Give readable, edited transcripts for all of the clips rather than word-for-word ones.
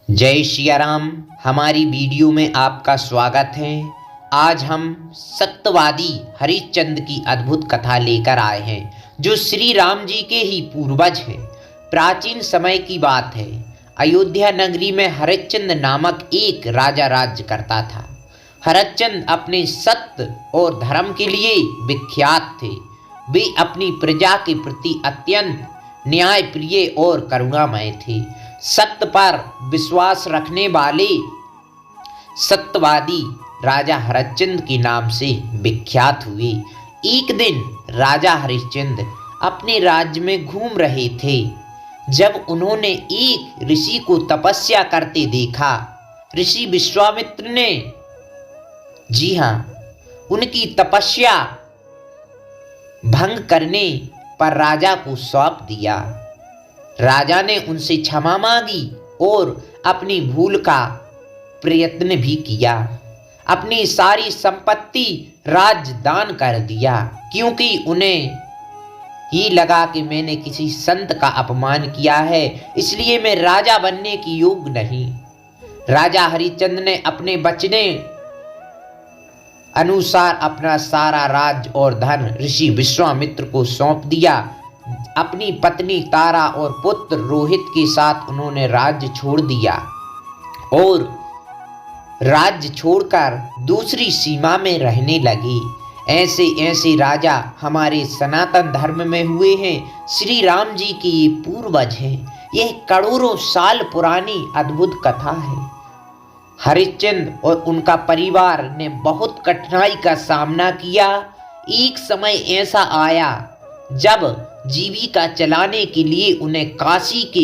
जय सिया राम। हमारी वीडियो में आपका स्वागत है। आज हम सत्यवादी हरिश्चंद्र की अद्भुत कथा लेकर आए हैं, जो श्री राम जी के ही पूर्वज हैं। प्राचीन समय की बात है। अयोध्या नगरी में हरिश्चंद्र नामक एक राजा राज्य करता था। हरिश्चंद्र अपने सत्य और धर्म के लिए विख्यात थे। वे अपनी प्रजा के प्रति अत्यंत न्यायप्रिय और करुणामय थे। सत्य पर विश्वास रखने वाले सत्यवादी राजा हरिश्चंद्र के नाम से विख्यात हुए। एक दिन राजा हरिश्चंद्र अपने राज्य में घूम रहे थे, जब उन्होंने एक ऋषि को तपस्या करते देखा। ऋषि विश्वामित्र ने, जी हाँ, उनकी तपस्या भंग करने पर राजा को सौंप दिया। राजा ने उनसे क्षमा मांगी और अपनी भूल का प्रयत्न भी किया। अपनी सारी संपत्ति राज्य दान कर दिया, क्योंकि उन्हें ये लगा कि मैंने किसी संत का अपमान किया है, इसलिए मैं राजा बनने की योग्य नहीं। राजा हरिश्चंद्र ने अपने बचने अनुसार अपना सारा राज्य और धन ऋषि विश्वामित्र को सौंप दिया। अपनी पत्नी तारा और पुत्र रोहित के साथ उन्होंने राज्य छोड़ दिया और राज्य छोड़कर दूसरी सीमा में रहने लगे। ऐसे ऐसे राजा हमारे सनातन धर्म में हुए हैं। श्री राम जी के ये पूर्वज हैं। यह करोड़ों साल पुरानी अद्भुत कथा है। हरिश्चंद्र और उनका परिवार ने बहुत कठिनाई का सामना किया। एक समय ऐसा आया जब जीविका चलाने के लिए उन्हें काशी के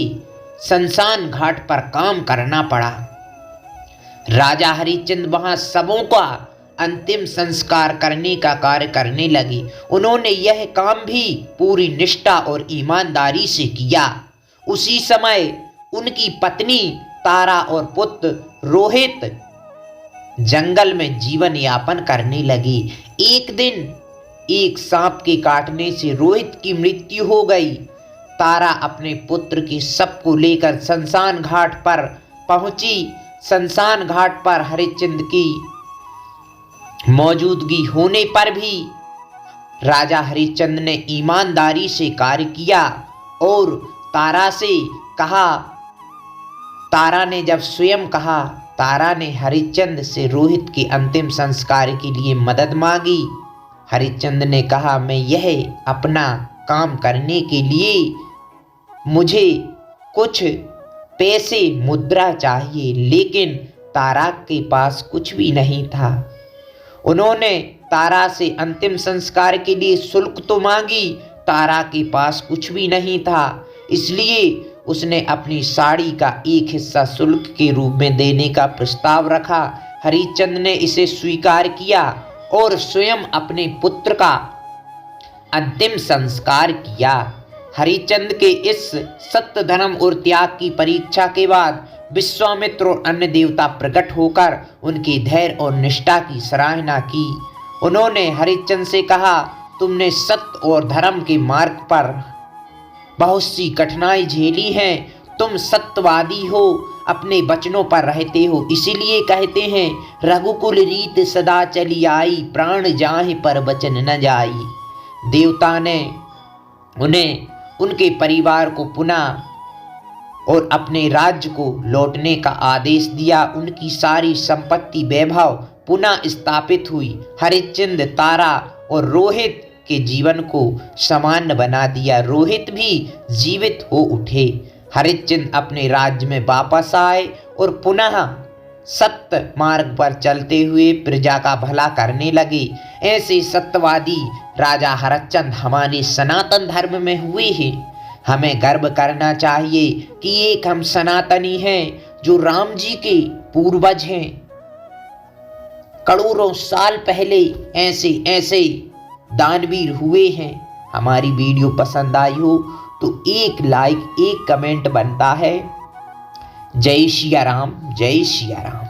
शमशान घाट पर काम करना पड़ा। राजा हरिश्चंद्र वहां सबों का अंतिम संस्कार करने का कार्य करने लगे। उन्होंने यह काम भी पूरी निष्ठा और ईमानदारी से किया। उसी समय उनकी पत्नी तारा और पुत्र रोहित जंगल में जीवन यापन करने लगे। एक दिन एक सांप के काटने से रोहित की मृत्यु हो गई। तारा अपने पुत्र के शव को लेकर शमशान घाट पर पहुंची। शमशान घाट पर हरिश्चंद्र की मौजूदगी होने पर भी राजा हरिश्चंद्र ने ईमानदारी से कार्य किया और तारा से कहा। तारा ने जब स्वयं कहा, तारा ने हरिश्चंद्र से रोहित के अंतिम संस्कार के लिए मदद मांगी। हरिश्चंद्र ने कहा, मैं यह अपना काम करने के लिए मुझे कुछ पैसे मुद्रा चाहिए, लेकिन तारा के पास कुछ भी नहीं था। उन्होंने तारा से अंतिम संस्कार के लिए शुल्क तो मांगी, तारा के पास कुछ भी नहीं था, इसलिए उसने अपनी साड़ी का एक हिस्सा शुल्क के रूप में देने का प्रस्ताव रखा। हरिश्चंद्र ने इसे स्वीकार किया और स्वयं अपने पुत्र का अंतिम संस्कार किया। हरिश्चंद्र के इस सत्य धर्म और त्याग की परीक्षा के बाद विश्वामित्र और अन्य देवता प्रकट होकर उनके धैर्य और निष्ठा की सराहना की। उन्होंने हरिश्चंद्र से कहा, तुमने सत्य और धर्म के मार्ग पर बहुत सी कठिनाई झेली हैं। तुम सत्यवादी हो, अपने वचनों पर रहते हो, इसीलिए कहते हैं रघुकुल रीत सदा चली आई, प्राण जाहि पर वचन न जाई। देवता ने उन्हें उनके परिवार को पुनः और अपने राज्य को लौटने का आदेश दिया। उनकी सारी संपत्ति वैभव पुनः स्थापित हुई। हरिश्चंद्र, तारा और रोहित के जीवन को सामान्य बना दिया। रोहित भी जीवित हो उठे। हरिश्चंद्र अपने राज्य में वापस आए और पुनः सत्य मार्ग पर चलते हुए प्रजा का भला करने लगे। ऐसे सत्यवादी राजा हरिश्चंद्र हमारे सनातन धर्म में हुए हैं। हमें गर्व करना चाहिए कि एक हम सनातनी हैं जो राम जी के पूर्वज हैं। करोड़ों साल पहले ऐसे ऐसे दानवीर हुए हैं। हमारी वीडियो पसंद आई हो तो एक लाइक, एक कमेंट बनता है। जय सिया राम, जय सिया राम।